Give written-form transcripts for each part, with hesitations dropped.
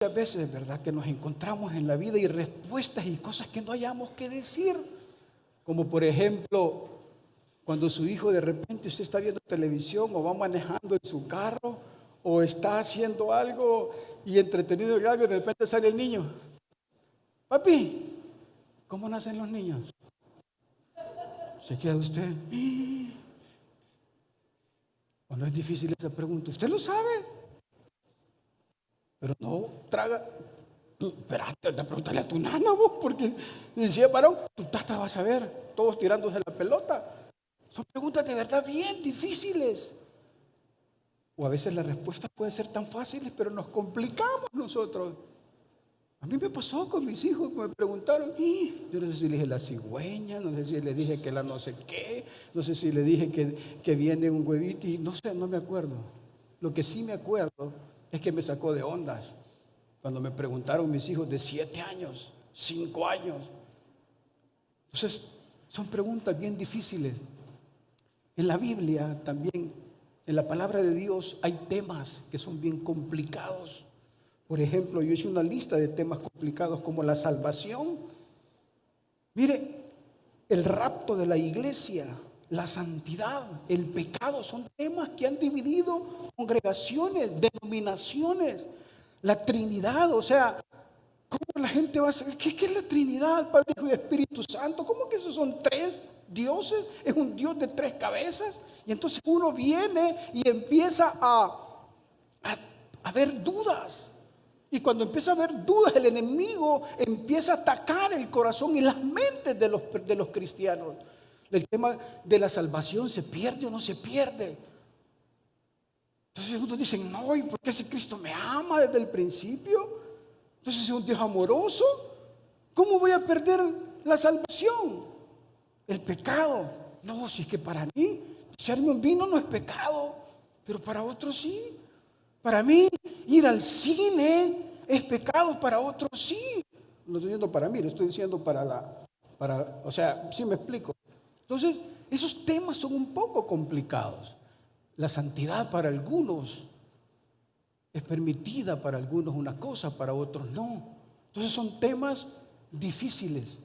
muchas veces, ¿verdad?, que nos encontramos en la vida y respuestas y cosas que no hayamos que decir. Como por ejemplo, cuando su hijo de repente usted está viendo televisión o va manejando en su carro o está haciendo algo y entretenido en algo y de repente sale el niño. Papi, ¿cómo nacen los niños? Se queda usted. ¿O no es difícil esa pregunta? Usted lo sabe, pero no traga. Esperaste, pregúntale a tu nana vos, porque decía varón, tu tata vas a ver, todos tirándose la pelota. Son preguntas de verdad bien difíciles. O a veces las respuestas pueden ser tan fáciles, pero nos complicamos nosotros. A mí me pasó con mis hijos que me preguntaron, yo no sé si le dije la cigüeña, no sé si le dije que la no sé qué, no sé si le dije que viene un huevito y no sé, no me acuerdo. Lo que sí me acuerdo es que me sacó de ondas cuando me preguntaron mis hijos de 7 años, 5 años. Entonces, son preguntas bien difíciles. En la Biblia también, en la palabra de Dios, hay temas que son bien complicados. Por ejemplo, yo hice una lista de temas complicados como la salvación. Mire, el rapto de la iglesia, la santidad, el pecado, son temas que han dividido congregaciones, denominaciones. La Trinidad, o sea, ¿cómo la gente va a saber qué es la Trinidad, Padre, Hijo y Espíritu Santo? ¿Cómo que esos son 3 dioses? ¿Es un Dios de 3 cabezas? Y entonces uno viene y empieza a ver dudas. Y cuando empieza a haber dudas, el enemigo empieza a atacar el corazón y las mentes de los cristianos. El tema de la salvación, ¿se pierde o no se pierde? Entonces unos dicen, no, ¿y por qué ese Cristo me ama desde el principio? Entonces es un Dios amoroso. ¿Cómo voy a perder la salvación? El pecado. No, si es que para mí echarme un vino no es pecado, pero para otros sí. Para mí ir al cine es pecado, para otros sí. No estoy diciendo para mí, lo estoy diciendo o sea, sí me explico. Entonces, esos temas son un poco complicados. La santidad para algunos es permitida, para algunos una cosa, para otros no. Entonces son temas difíciles.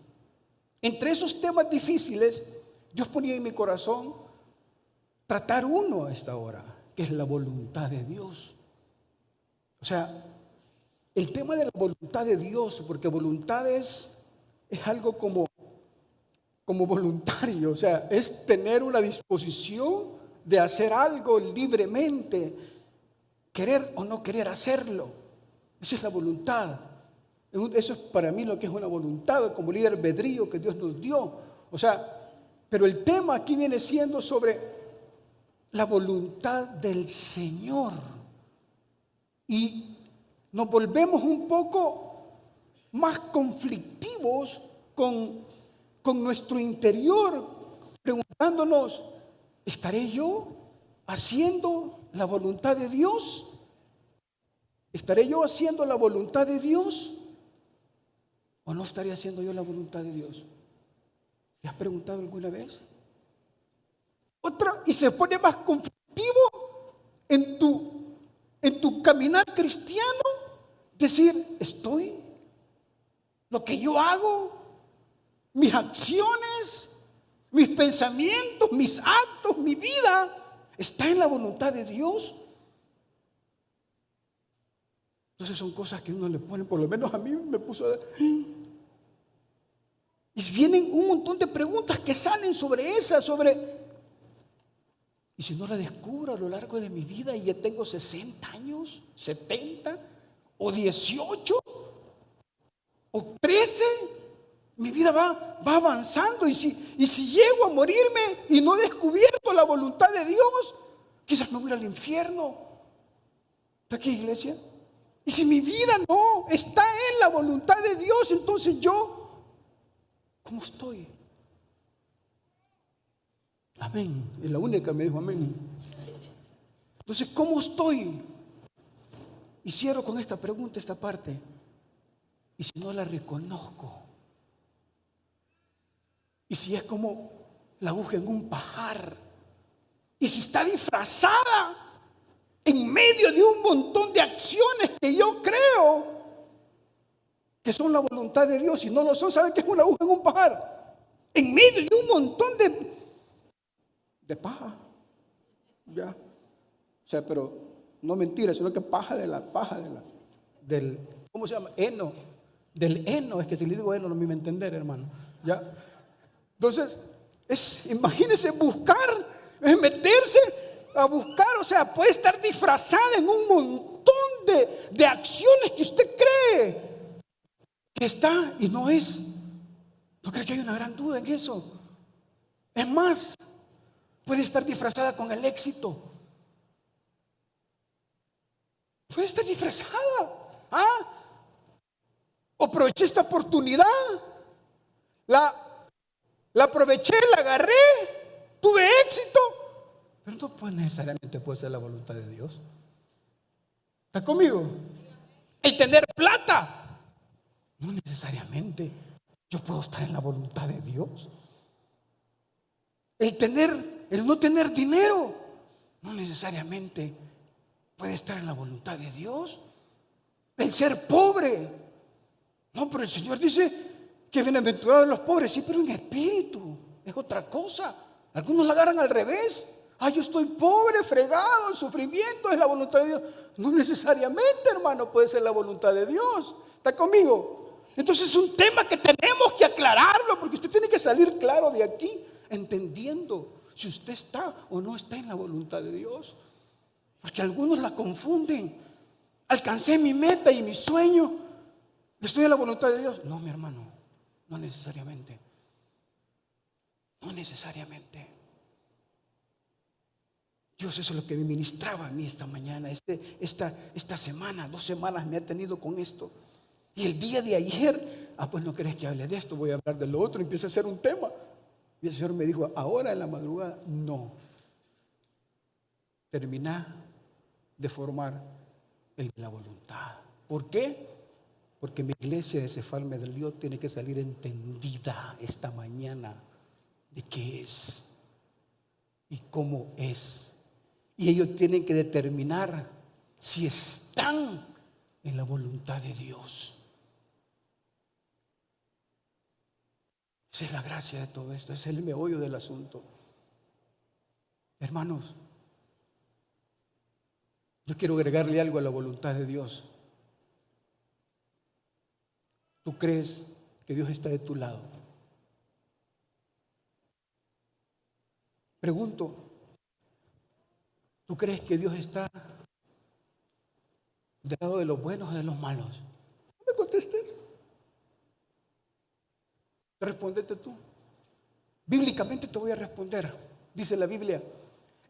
Entre esos temas difíciles, Dios ponía en mi corazón tratar uno a esta hora, que es la voluntad de Dios. O sea, el tema de la voluntad de Dios, porque voluntad es algo como voluntario, o sea, es tener una disposición de hacer algo libremente, querer o no querer hacerlo. Esa es la voluntad. Eso es para mí lo que es una voluntad, como libre albedrío que Dios nos dio. O sea, pero el tema aquí viene siendo sobre la voluntad del Señor. Y nos volvemos un poco más conflictivos con nuestro interior, preguntándonos, ¿estaré yo haciendo la voluntad de Dios? ¿Estaré yo haciendo la voluntad de Dios? ¿O no estaré haciendo yo la voluntad de Dios? ¿Te has preguntado alguna vez? Otra, y se pone más conflictivo en tu caminar cristiano, decir, lo que yo hago, mis acciones, mis pensamientos, mis actos, mi vida, ¿está en la voluntad de Dios? Entonces son cosas que uno le pone, por lo menos a mí me puso y vienen un montón de preguntas que salen sobre y si no la descubro a lo largo de mi vida y ya tengo 60 años, 70 o 18 o 13, mi vida va avanzando y si llego a morirme y no he descubierto la voluntad de Dios, quizás me voy al infierno. ¿Está aquí, iglesia? Y si mi vida no está en la voluntad de Dios, entonces yo, ¿cómo estoy? Amén. Es la única que me dijo amén. Entonces, ¿cómo estoy? Y cierro con esta pregunta, esta parte. Y si no la reconozco, y si es como la aguja en un pajar, y si está disfrazada en medio de un montón de acciones que yo creo que son la voluntad de Dios y no lo son, ¿saben qué es una aguja en un pajar? En medio de un montón de paja. Ya. O sea, pero no mentira, sino que paja del, ¿cómo se llama? Heno. Del heno, es que si le digo heno no me va a entender, hermano. Ya. Entonces, imagínense buscar, es meterse a buscar, o sea, puede estar disfrazada en un montón de acciones que usted cree que está y no es. ¿No cree que hay una gran duda en eso? Es más, puede estar disfrazada con el éxito. Puede estar disfrazada. Aproveché esta oportunidad. La aproveché, la agarré, tuve éxito. Pero no puede necesariamente puede ser la voluntad de Dios. ¿Está conmigo? El tener plata, no necesariamente yo puedo estar en la voluntad de Dios. El no tener dinero, no necesariamente puede estar en la voluntad de Dios. El ser pobre, no, pero el Señor dice que bienaventurados los pobres, sí, pero en espíritu es otra cosa. Algunos la agarran al revés. Yo estoy pobre, fregado, en sufrimiento, es la voluntad de Dios. No necesariamente, hermano, puede ser la voluntad de Dios. ¿Está conmigo? Entonces es un tema que tenemos que aclararlo, porque usted tiene que salir claro de aquí, entendiendo si usted está o no está en la voluntad de Dios. Porque algunos la confunden. Alcancé mi meta y mi sueño, estoy en la voluntad de Dios. No, mi hermano, no necesariamente. No necesariamente. Dios, eso es lo que me ministraba a mí esta mañana, esta semana, 2 semanas me ha tenido con esto. Y el día de ayer, pues no querés que hable de esto, voy a hablar de lo otro, empieza a ser un tema. Y el Señor me dijo, ahora en la madrugada, no. Termina de formar la voluntad. ¿Por qué? Porque mi iglesia de Cefalme del Dios tiene que salir entendida esta mañana de qué es y cómo es. Y ellos tienen que determinar si están en la voluntad de Dios. Esa es la gracia de todo esto, ese es el meollo del asunto. Hermanos, yo quiero agregarle algo a la voluntad de Dios. ¿Tú crees que Dios está de tu lado? Pregunto, ¿tú crees que Dios está del lado de los buenos o de los malos? No me contestes. Respóndete tú. Bíblicamente te voy a responder. Dice la Biblia,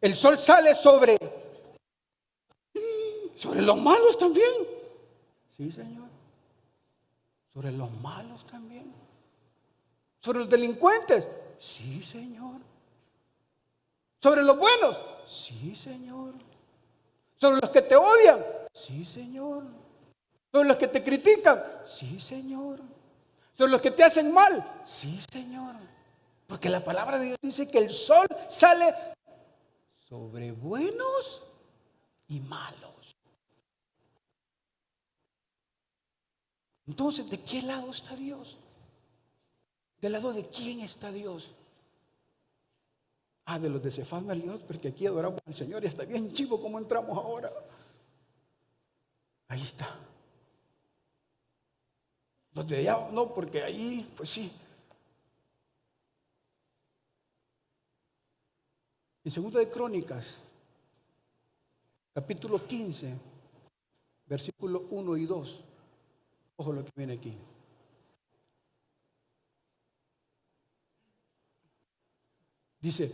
el sol sale sobre los malos también. Sí, Señor. Sobre los malos también. Sobre los delincuentes. Sí, Señor. Sobre los buenos. Sí, Señor. Sobre los que te odian. Sí, Señor. Sobre los que te critican. Sí, Señor. Sobre los que te hacen mal. Sí, Señor. Porque la palabra de Dios dice que el sol sale sobre buenos y malos. Entonces, ¿de qué lado está Dios? ¿Del lado de quién está Dios? De los de Cefalme del Dios, porque aquí adoramos al Señor y está bien chivo como entramos ahora. Ahí está. Los de allá no, porque ahí, pues sí. En 2 de Crónicas, capítulo 15, versículos 1 y 2. Ojo lo que viene aquí. Dice,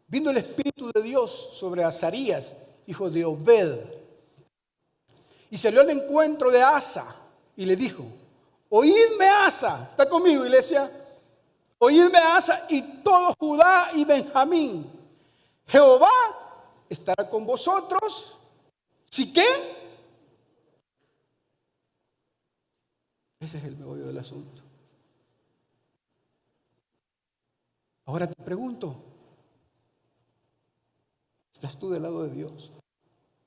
vino el Espíritu de Dios sobre Azarías, hijo de Obed, y salió al encuentro de Asa y le dijo, oídme Asa, ¿está conmigo, iglesia? Oídme Asa y todo Judá y Benjamín, Jehová estará con vosotros. ¿Sí qué? Ese es el meollo del asunto. Ahora te pregunto, ¿estás tú del lado de Dios?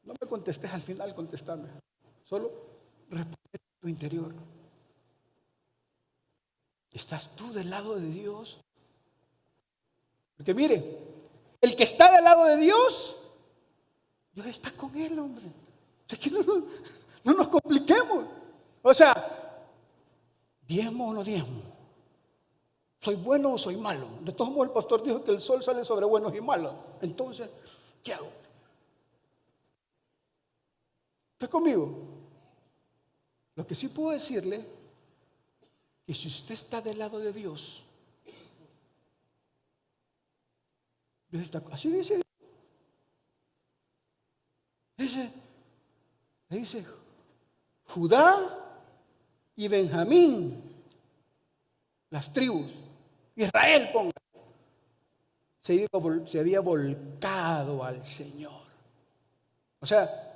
No me contestes al final, contestame. Solo responde a tu interior. ¿Estás tú del lado de Dios? Porque mire, el que está del lado de Dios, Dios está con él, hombre. O sea, que no nos compliquemos. O sea, diezmo o no diezmo. ¿Soy bueno o soy malo? De todos modos, el pastor dijo que el sol sale sobre buenos y malos. Entonces, ¿qué hago? ¿Está conmigo? Lo que sí puedo decirle es que si usted está del lado de Dios, Dios está, así dice, dice Judá y Benjamín, las tribus, Israel, ponga, se había volcado al Señor. O sea,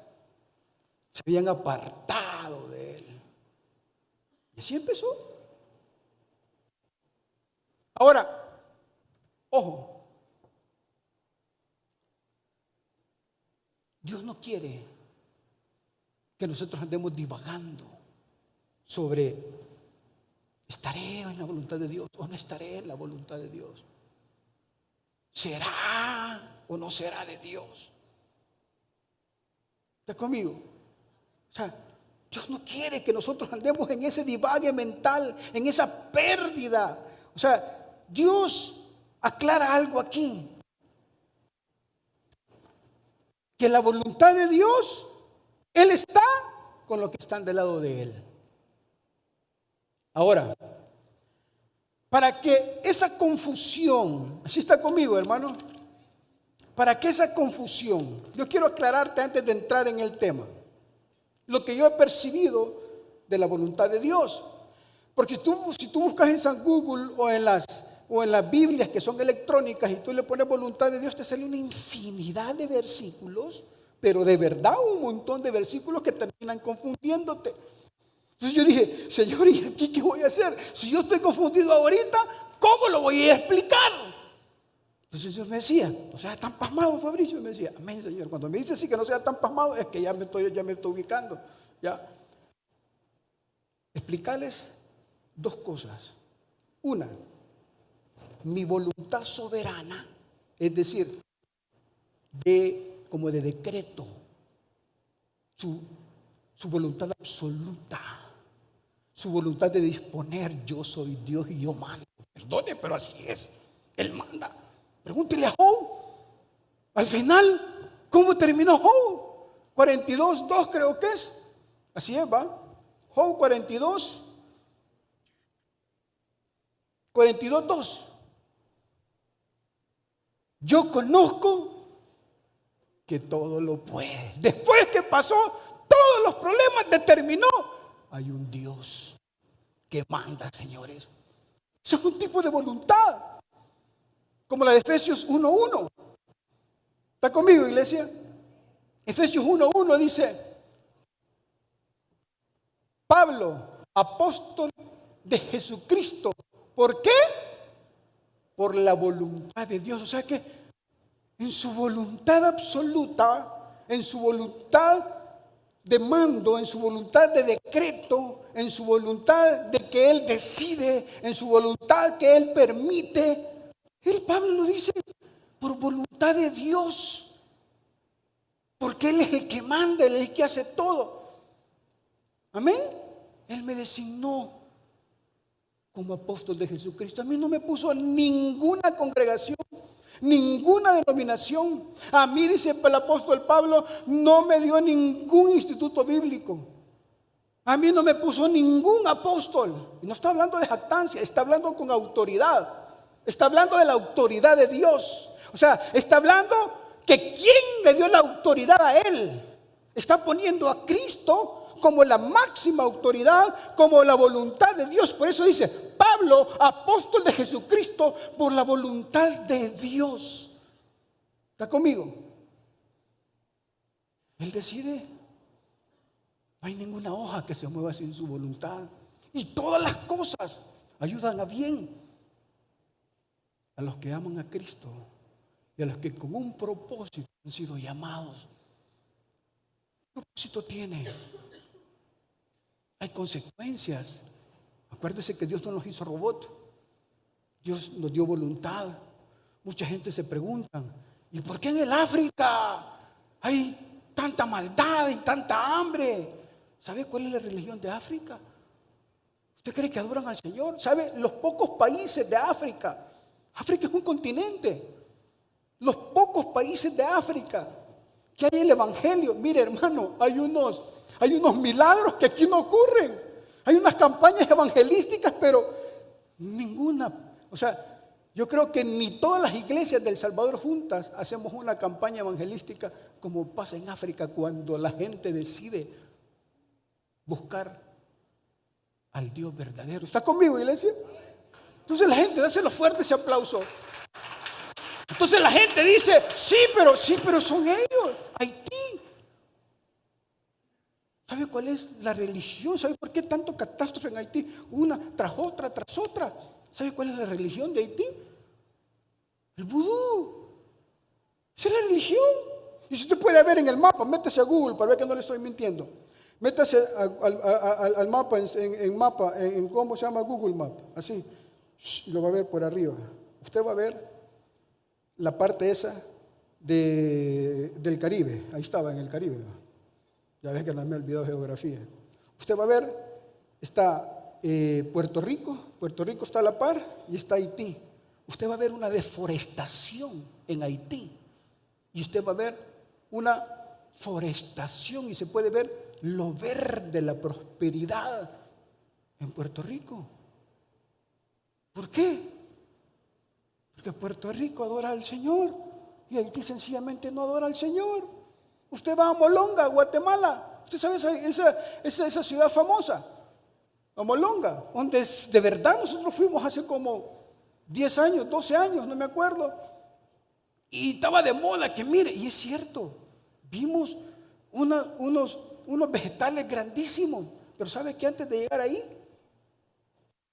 se habían apartado de Él. Y así empezó. Ahora, ojo, Dios no quiere que nosotros andemos divagando sobre ¿estaré en la voluntad de Dios o no estaré en la voluntad de Dios? ¿Será o no será de Dios? ¿Está conmigo? O sea, Dios no quiere que nosotros andemos en ese divague mental, en esa pérdida. O sea, Dios aclara algo aquí. Que la voluntad de Dios, Él está con los que están del lado de Él. Ahora, para que esa confusión, así está conmigo, hermano, para que esa confusión, yo quiero aclararte antes de entrar en el tema, lo que yo he percibido de la voluntad de Dios. Porque si tú buscas en San Google o en las Biblias que son electrónicas y tú le pones voluntad de Dios, te sale una infinidad de versículos, pero de verdad un montón de versículos que terminan confundiéndote. Entonces yo dije, Señor, ¿y aquí qué voy a hacer? Si yo estoy confundido ahorita, ¿cómo lo voy a explicar? Entonces Dios me decía, no seas tan pasmado, Fabricio. Y me decía, amén, Señor. Cuando me dice así que no sea tan pasmado, es que ya me estoy ubicando. Ya. Explicarles dos cosas. Una, mi voluntad soberana, es decir, como de decreto, su voluntad absoluta, su voluntad de disponer. Yo soy Dios y yo mando. Perdone, pero así es. Él manda. Pregúntele a Job. Al final, ¿cómo terminó Job? 42:2 creo que es. Así es, ¿va? Job 42:2. Yo conozco que todo lo puede. Después que pasó todos los problemas, determinó, hay un Dios que manda, señores. Eso es un tipo de voluntad, como la de Efesios 1:1. ¿Está conmigo, iglesia? Efesios 1:1 dice, Pablo, apóstol de Jesucristo. ¿Por qué? Por la voluntad de Dios. O sea que en su voluntad absoluta, en su voluntad de mando, en su voluntad de decreto, en su voluntad de que Él decide, en su voluntad que Él permite, Pablo lo dice, por voluntad de Dios, porque Él es el que manda, Él es el que hace todo. Amén. Él me designó como apóstol de Jesucristo. A mí no me puso ninguna congregación, ninguna denominación. A mí, dice el apóstol Pablo, no me dio ningún instituto bíblico. A mí no me puso ningún apóstol. Y no está hablando de jactancia, está hablando con autoridad. Está hablando de la autoridad de Dios. O sea, está hablando que ¿quién le dio la autoridad a Él? Está poniendo a Cristo como la máxima autoridad, como la voluntad de Dios. Por eso dice, Pablo, apóstol de Jesucristo, por la voluntad de Dios. ¿Está conmigo? Él decide. No hay ninguna hoja que se mueva sin su voluntad. Y todas las cosas ayudan a bien a los que aman a Cristo y a los que con un propósito han sido llamados. ¿Qué propósito tiene? Hay consecuencias. Acuérdese que Dios no nos hizo robot. Dios nos dio voluntad. Mucha gente se pregunta, ¿y por qué en el África hay tanta maldad y tanta hambre? ¿Sabe cuál es la religión de África? ¿Usted cree que adoran al Señor? ¿Sabe? Los pocos países de África. África es un continente. Los pocos países de África que hay el Evangelio. Mire, hermano, hay unos milagros que aquí no ocurren. Hay unas campañas evangelísticas, pero ninguna. O sea, yo creo que ni todas las iglesias de El Salvador juntas hacemos una campaña evangelística como pasa en África cuando la gente decide buscar al Dios verdadero. ¿Está conmigo, iglesia? Entonces la gente, dáselo fuerte ese aplauso. Entonces la gente dice, sí, pero son ellos, Haití. ¿Sabe cuál es la religión? ¿Sabe por qué tanto catástrofe en Haití? Una tras otra, tras otra. ¿Sabe cuál es la religión de Haití? El vudú. Esa es la religión. Y si usted puede ver en el mapa, métese a Google para ver que no le estoy mintiendo. Métase al mapa, en cómo se llama Google Map, así. Lo va a ver por arriba. Usted va a ver la parte esa del Caribe. Ahí estaba en el Caribe. Ya ves que no me he olvidado de geografía. Usted va a ver, está Puerto Rico. Puerto Rico está a la par y está Haití. Usted va a ver una deforestación en Haití. Y usted va a ver una forestación y se puede ver lo verde, la prosperidad en Puerto Rico. ¿Por qué? Porque Puerto Rico adora al Señor y Haití sencillamente no adora al Señor. Usted va a Molonga, Guatemala. Usted sabe esa ciudad famosa, a Molonga, donde de verdad nosotros fuimos hace como 10 años, 12 años, no me acuerdo. Y estaba de moda que mire, y es cierto, vimos unos vegetales grandísimos. Pero ¿sabe que antes de llegar ahí,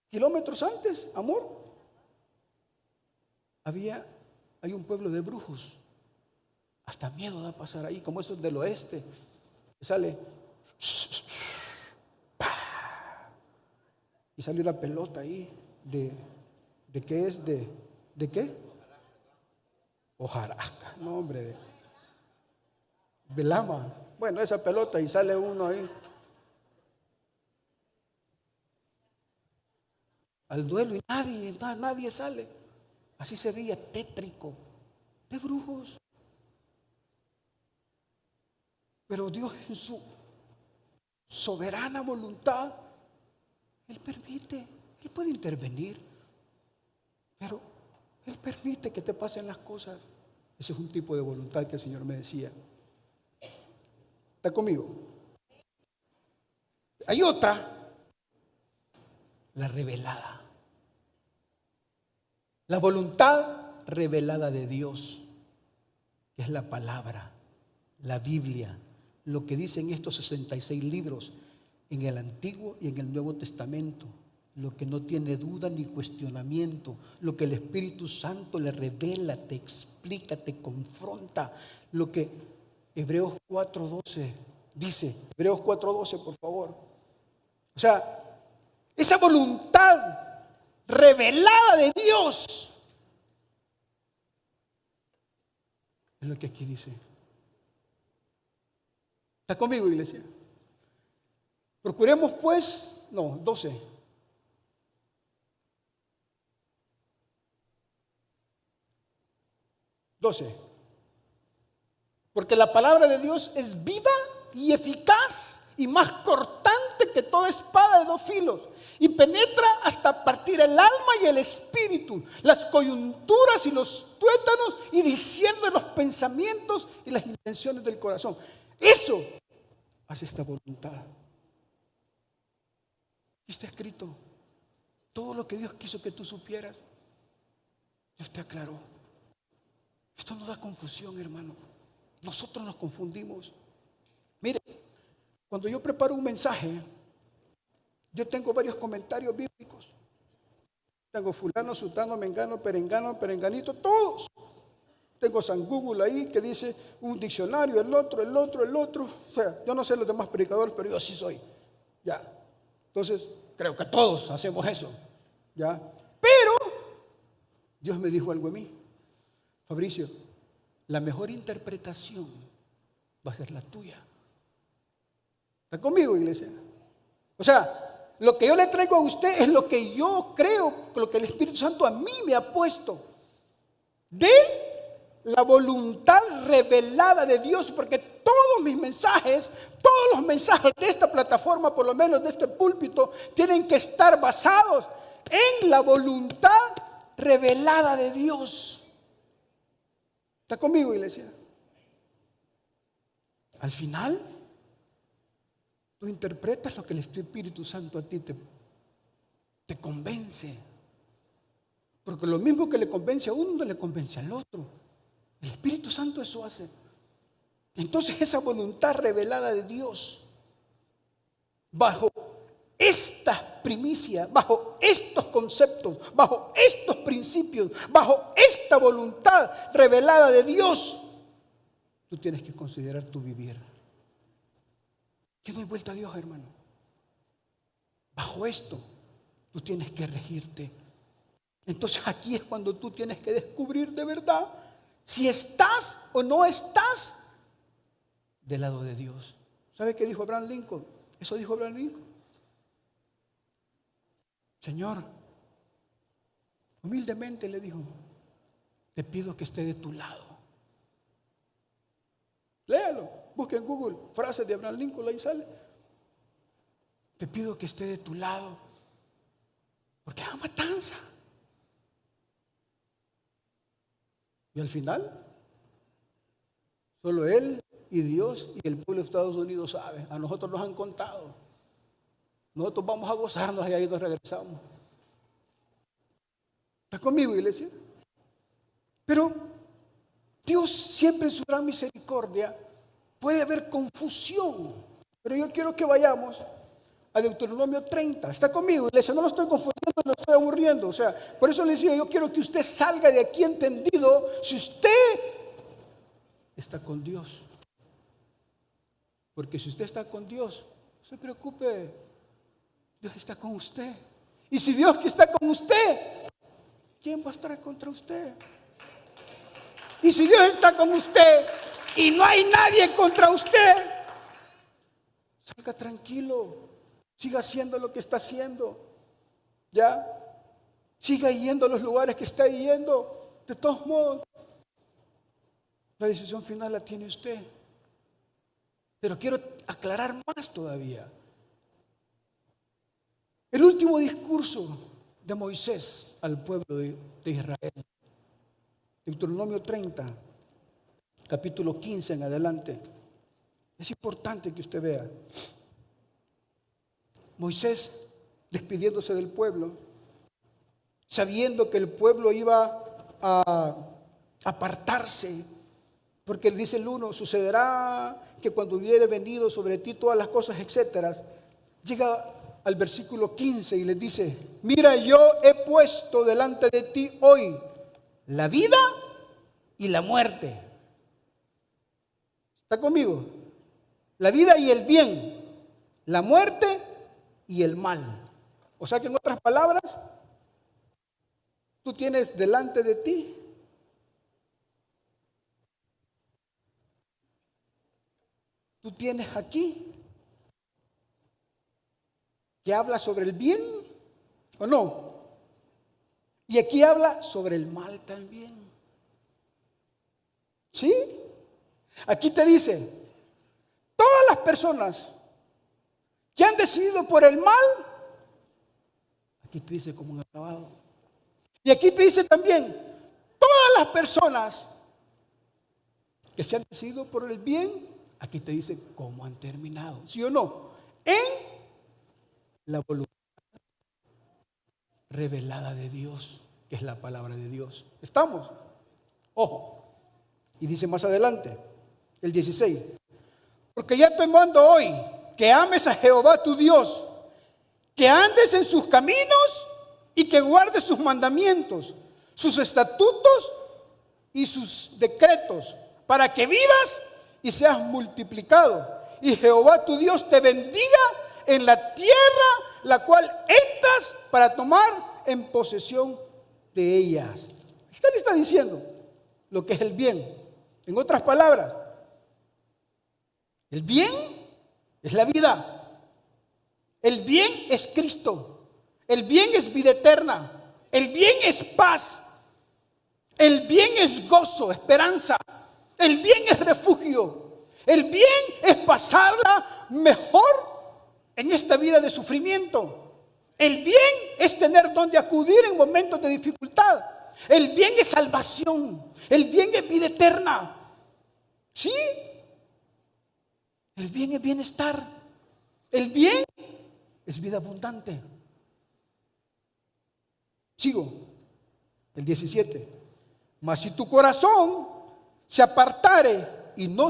kilómetros antes, amor, hay un pueblo de brujos? Hasta miedo da pasar ahí, como esos del oeste. Sale y sale una pelota ahí ¿de qué es? ¿De qué? Hojarasca, no hombre, de lama. Bueno, esa pelota y sale uno ahí al duelo y nadie sale. Así se veía, tétrico, de brujos. Pero Dios en su soberana voluntad, Él permite, Él puede intervenir, pero Él permite que te pasen las cosas. Ese es un tipo de voluntad que el Señor me decía. ¿Está conmigo? Hay otra, la revelada. La voluntad revelada de Dios, que es la palabra, la Biblia, lo que dicen estos 66 libros en el Antiguo y en el Nuevo Testamento, lo que no tiene duda ni cuestionamiento, lo que el Espíritu Santo le revela, te explica, te confronta, lo que Hebreos 4:12 dice. Hebreos 4:12, por favor. O sea, esa voluntad revelada de Dios es lo que aquí dice. ¿Está conmigo, iglesia? Procuremos pues, 12. Porque la palabra de Dios es viva y eficaz y más cortante que toda espada de 2 filos y penetra hasta partir el alma y el espíritu, las coyunturas y los tuétanos, y discierne los pensamientos y las intenciones del corazón. Eso hace esta voluntad. Y está escrito todo lo que Dios quiso que tú supieras. Dios te aclaró. Esto no da confusión, hermano. Nosotros nos confundimos. Mire, cuando yo preparo un mensaje, yo tengo varios comentarios bíblicos. Tengo fulano, sutano, mengano, perengano, perenganito, todos. Tengo San Google ahí que dice un diccionario, el otro. O sea, yo no sé los demás predicadores, pero yo sí soy. Ya. Entonces, creo que todos hacemos eso, ¿ya? Pero Dios me dijo algo a mí: Fabricio, la mejor interpretación va a ser la tuya. ¿Está conmigo, iglesia? O sea, lo que yo le traigo a usted es lo que yo creo, lo que el Espíritu Santo a mí me ha puesto de la voluntad revelada de Dios, porque todos mis mensajes, todos los mensajes de esta plataforma, por lo menos de este púlpito, tienen que estar basados en la voluntad revelada de Dios. ¿Está conmigo, iglesia? Al final, tú interpretas lo que el Espíritu Santo a ti te convence. Porque lo mismo que le convence a uno, le convence al otro. El Espíritu Santo eso hace. Entonces esa voluntad revelada de Dios, bajo estas primicias, bajo estos conceptos, bajo estos principios, bajo esta voluntad revelada de Dios, tú tienes que considerar tu vivir. ¿Qué doy vuelta a Dios, hermano? Bajo esto, tú tienes que regirte. Entonces aquí es cuando tú tienes que descubrir de verdad si estás o no estás del lado de Dios. ¿Sabe qué dijo Abraham Lincoln? Eso dijo Abraham Lincoln. Señor, humildemente le dijo, te pido que esté de tu lado. Léalo, busque en Google frases de Abraham Lincoln, ahí sale. Te pido que esté de tu lado, porque es matanza. Y al final, solo él y Dios y el pueblo de Estados Unidos saben. A nosotros nos han contado. Nosotros vamos a gozarnos y ahí nos regresamos. ¿Está conmigo, iglesia? Pero Dios siempre en su gran misericordia puede haber confusión. Pero yo quiero que vayamos a Deuteronomio 30. ¿Está conmigo, iglesia? No lo estoy confundiendo, lo estoy aburriendo. O sea, por eso le decía, yo quiero que usted salga de aquí entendido si usted está con Dios. Porque si usted está con Dios, no se preocupe, Dios está con usted. Y si Dios que está con usted, ¿quién va a estar contra usted? Y si Dios está con usted y no hay nadie contra usted, salga tranquilo. Siga haciendo lo que está haciendo. ¿Ya? Siga yendo a los lugares que está yendo. De todos modos, la decisión final la tiene usted. Pero quiero aclarar más todavía. El último discurso de Moisés al pueblo de Israel. Deuteronomio 30, capítulo 15 en adelante. Es importante que usted vea. Moisés despidiéndose del pueblo, sabiendo que el pueblo iba a apartarse, porque dice el 1, sucederá que cuando hubiere venido sobre ti todas las cosas, etcétera. Llega al versículo 15 y les dice, mira, yo he puesto delante de ti hoy la vida y la muerte. ¿Está conmigo? La vida y el bien, la muerte y el mal. O sea que en otras palabras, tú tienes delante de ti tú tienes aquí que habla sobre el bien o no, y aquí habla sobre el mal también. ¿Sí? Aquí te dice, todas las personas que han decidido por el mal, aquí te dice cómo han acabado. Y aquí te dice también, todas las personas que se han decidido por el bien, aquí te dice cómo han terminado. ¿Sí o no? En la voluntad revelada de Dios, que es la palabra de Dios. ¿Estamos? Ojo. Y dice más adelante, el 16. Porque ya te mando hoy que ames a Jehová tu Dios, que andes en sus caminos y que guardes sus mandamientos, sus estatutos y sus decretos, para que vivas y seas multiplicado. Y Jehová tu Dios te bendiga en la tierra la cual entras para tomar en posesión de ellas. Usted le está diciendo lo que es el bien. En otras palabras, el bien es la vida. El bien es Cristo. El bien es vida eterna. El bien es paz. El bien es gozo, esperanza. El bien es refugio. El bien es pasarla mejor en esta vida de sufrimiento. El bien es tener donde acudir en momentos de dificultad. El bien es salvación. El bien es vida eterna. ¿Sí? El bien es bienestar. El bien es vida abundante. Sigo. El 17. Mas si tu corazón se apartare y no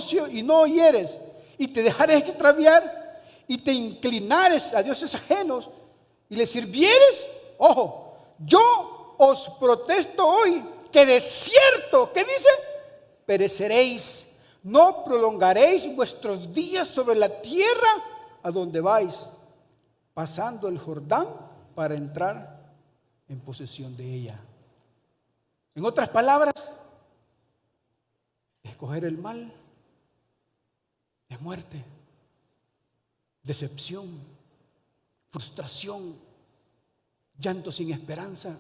oyeres y te dejares extraviar y te inclinares a dioses ajenos y les sirvieres, ojo, yo os protesto hoy que de cierto, ¿qué dice? Pereceréis, no prolongaréis vuestros días sobre la tierra a donde vais, pasando el Jordán para entrar en posesión de ella. En otras palabras, escoger el mal es muerte, decepción, frustración, llanto sin esperanza,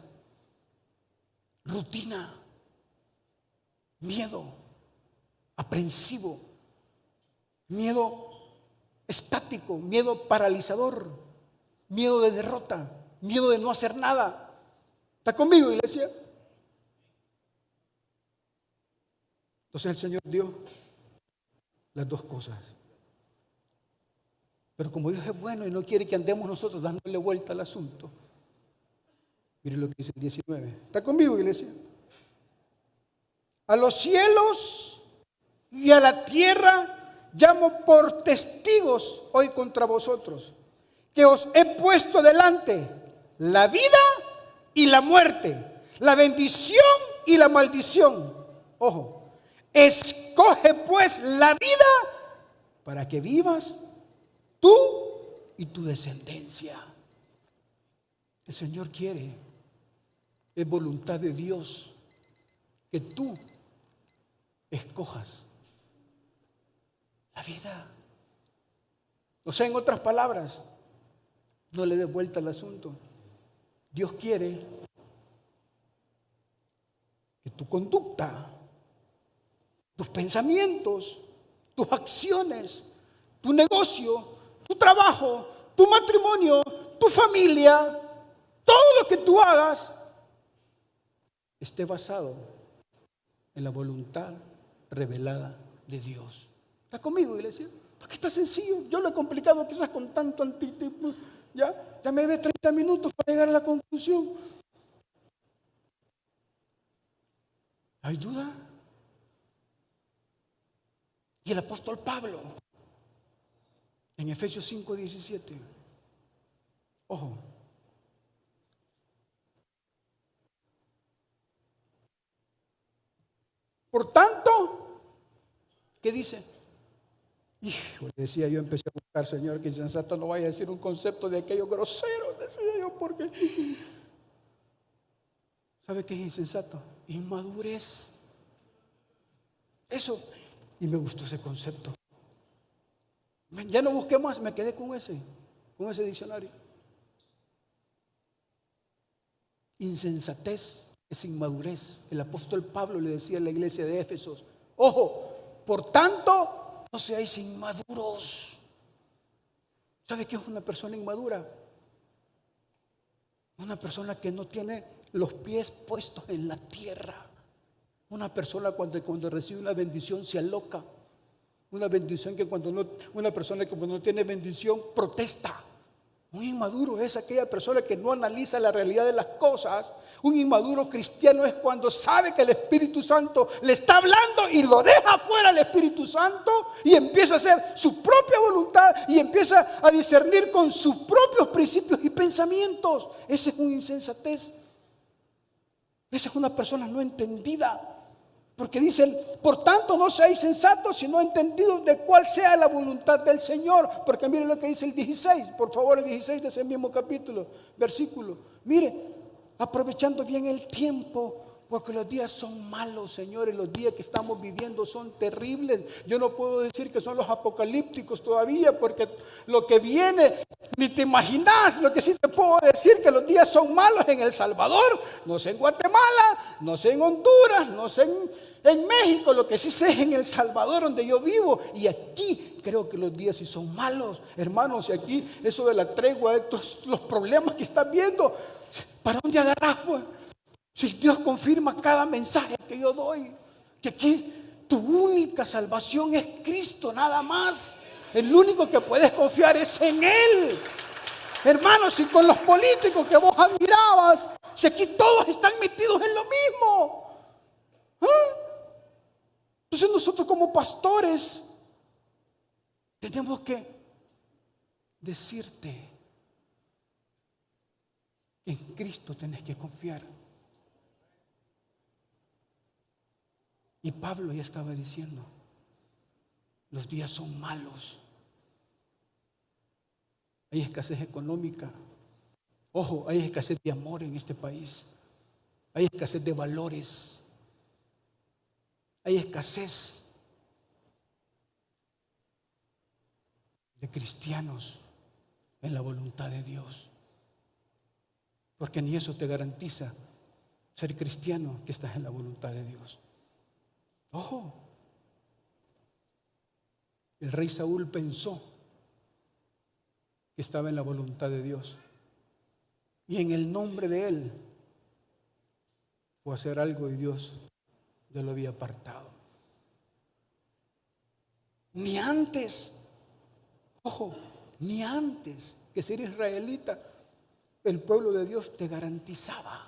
rutina, miedo aprensivo, miedo estático, miedo paralizador, miedo de derrota, miedo de no hacer nada. ¿Está conmigo, iglesia? Entonces el Señor dio las dos cosas. Pero como Dios es bueno y no quiere que andemos nosotros dándole vuelta al asunto, mire lo que dice el 19. ¿Está conmigo, iglesia? A los cielos y a la tierra llamo por testigos hoy contra vosotros, que os he puesto delante la vida y la muerte, la bendición y la maldición. Ojo. Escoge pues la vida para que vivas tú y tu descendencia. El Señor quiere, es voluntad de Dios, que tú escojas la vida. O sea, en otras palabras, no le des vuelta al asunto. Dios quiere que tu conducta, tus pensamientos, tus acciones, tu negocio, tu trabajo, tu matrimonio, tu familia, todo lo que tú hagas esté basado en la voluntad revelada de Dios. ¿Está conmigo, iglesia? Porque está sencillo. Yo lo he complicado quizás con tanto antitipo. Ya me ve 30 minutos para llegar a la conclusión. ¿Hay duda? Y el apóstol Pablo, en Efesios 5:17, ojo, por tanto, ¿qué dice? Hijo, decía yo, empecé a buscar, Señor, que insensato no vaya a decir un concepto de aquellos groseros, decía yo, porque ¿sabe qué es insensato? Inmadurez. Eso. Y me gustó ese concepto. Ya no busqué más, me quedé con ese diccionario. Insensatez es inmadurez. El apóstol Pablo le decía a la iglesia de Éfeso, ojo, por tanto, no seáis inmaduros. ¿Sabe qué es una persona inmadura? Una persona que no tiene los pies puestos en la tierra. Una persona cuando recibe una bendición se aloca. Una bendición que una persona que cuando no tiene bendición protesta. Un inmaduro es aquella persona que no analiza la realidad de las cosas. Un inmaduro cristiano es cuando sabe que el Espíritu Santo le está hablando y lo deja fuera el Espíritu Santo y empieza a hacer su propia voluntad y empieza a discernir con sus propios principios y pensamientos. Ese es un insensatez. Esa es una persona no entendida. Porque dice, por tanto no seáis sensatos, sino entendidos de cuál sea la voluntad del Señor. Porque miren lo que dice el 16, por favor, el 16 de ese mismo capítulo, versículo. Mire, aprovechando bien el tiempo, porque los días son malos, señores. Los días que estamos viviendo son terribles. Yo no puedo decir que son los apocalípticos todavía, porque lo que viene, ni te imaginas. Lo que sí te puedo decir, que los días son malos en El Salvador, no sé en Guatemala, no sé en Honduras, no sé en México. Lo que sí sé es en El Salvador, donde yo vivo. Y aquí creo que los días sí son malos, hermanos. Y aquí eso de la tregua, estos, los problemas que están viendo, ¿para dónde agarras, pues? Si Dios confirma cada mensaje que yo doy, que aquí tu única salvación es Cristo, nada más. El único que puedes confiar es en Él. Hermanos, si con los políticos que vos admirabas, si aquí todos están metidos en lo mismo. Entonces nosotros como pastores tenemos que decirte que en Cristo tenés que confiar. Y Pablo ya estaba diciendo, los días son malos. Hay escasez económica. Ojo, hay escasez de amor en este país. Hay escasez de valores. Hay escasez de cristianos en la voluntad de Dios. Porque ni eso te garantiza ser cristiano, que estás en la voluntad de Dios. Ojo, el rey Saúl pensó que estaba en la voluntad de Dios, y en el nombre de él fue a hacer algo y Dios ya lo había apartado. Ni antes, ojo, ni antes que ser israelita, el pueblo de Dios te garantizaba.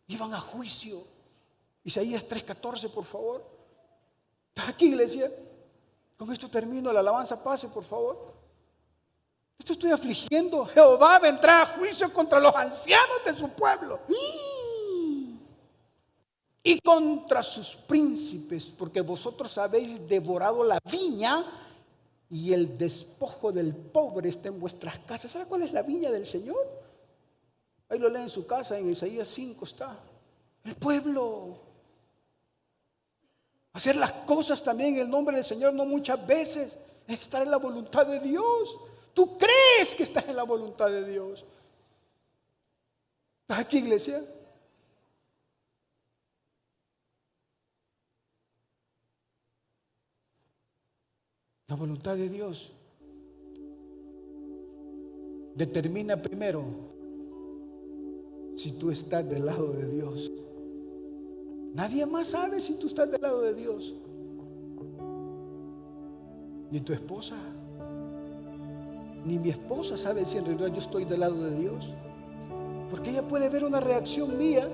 Iban a juicio. Isaías 3:14, por favor. ¿Estás aquí, iglesia? Con esto termino, la alabanza pase, por favor. Esto estoy afligiendo. Jehová vendrá a juicio contra los ancianos de su pueblo y contra sus príncipes, porque vosotros habéis devorado la viña y el despojo del pobre está en vuestras casas. ¿Sabe cuál es la viña del Señor? Ahí lo lee en su casa, en Isaías 5 está. El pueblo. Hacer las cosas también en el nombre del Señor no muchas veces es estar en la voluntad de Dios. Tú crees que estás en la voluntad de Dios. ¿Estás aquí, iglesia? La voluntad de Dios determina primero si tú estás del lado de Dios. Nadie más sabe si tú estás del lado de Dios. Ni tu esposa, ni mi esposa sabe si en realidad yo estoy del lado de Dios. Porque ella puede ver una reacción mía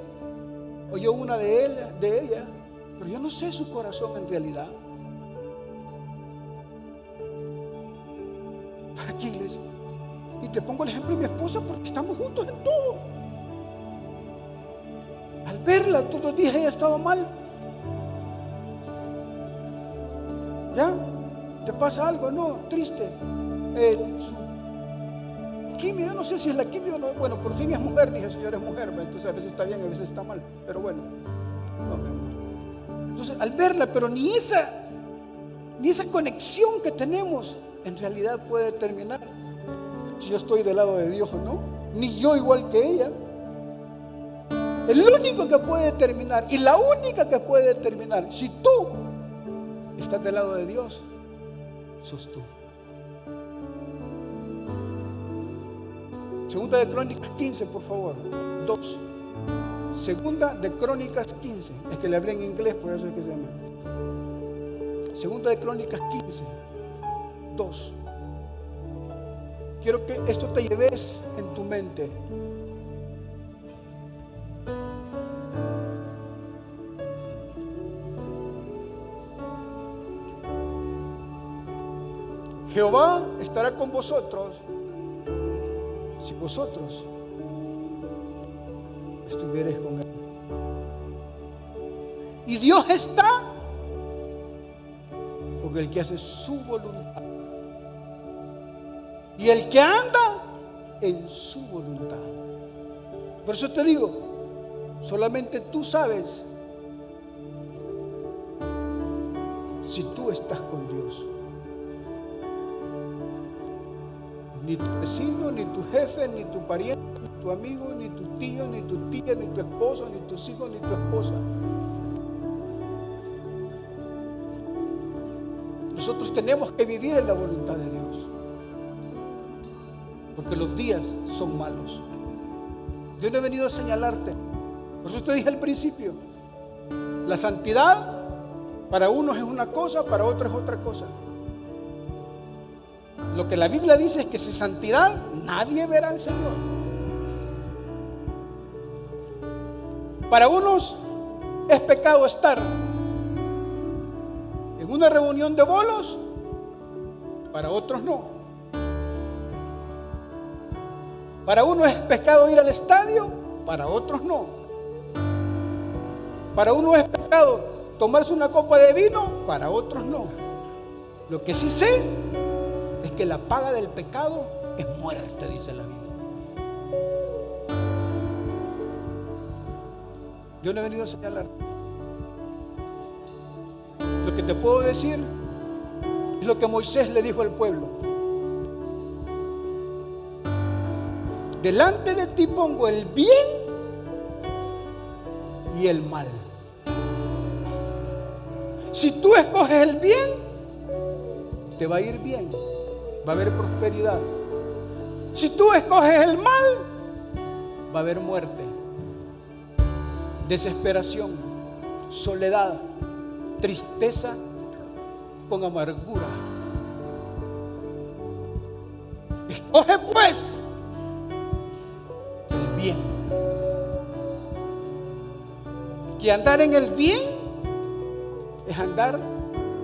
o yo una de ella, pero yo no sé su corazón en realidad. Aquí, iglesia. Y te pongo el ejemplo de mi esposa porque estamos juntos en todo. Al verla todos los días ella estaba mal. ¿Ya? ¿Te pasa algo? No, triste. Quimio, yo no sé si es la quimio o no. Bueno, por fin es mujer, dije, Señor, es mujer. Entonces a veces está bien, a veces está mal. Pero bueno. No, mi amor. Entonces al verla, pero ni esa conexión que tenemos en realidad puede determinar si yo estoy del lado de Dios o no. Ni yo igual que ella. El único que puede determinar y la única que puede determinar si tú estás del lado de Dios, sos tú. Segunda de Crónicas 15, por favor. 2. Segunda de Crónicas 15. Es que le hablé en inglés, por eso es que se llama. Segunda de Crónicas 15. 2. Quiero que esto te lleves en tu mente. Jehová estará con vosotros si vosotros estuvierais con él. Y Dios está con el que hace su voluntad. Y el que anda en su voluntad. Por eso te digo, solamente tú sabes si tú estás con Dios. Ni tu vecino, ni tu jefe, ni tu pariente, ni tu amigo, ni tu tío, ni tu tía, ni tu esposo, ni tus hijos, ni tu esposa. Nosotros tenemos que vivir en la voluntad de Dios, porque los días son malos. Yo no he venido a señalarte. Por eso te dije al principio, la santidad para unos es una cosa, para otros es otra cosa. Lo que la Biblia dice es que sin santidad nadie verá al Señor. Para unos es pecado estar en una reunión de bolos, para otros no. Para unos es pecado ir al estadio, para otros no. Para unos es pecado tomarse una copa de vino, para otros no. Lo que sí sé es que la paga del pecado es muerte, dice la Biblia. Yo no he venido a señalar. Lo que te puedo decir es lo que Moisés le dijo al pueblo: delante de ti pongo el bien y el mal. Si tú escoges el bien, te va a ir bien, va a haber prosperidad. Si tú escoges el mal, va a haber muerte, desesperación, soledad, tristeza con amargura. Escoge pues el bien. Que andar en el bien es andar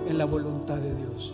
en la voluntad de Dios.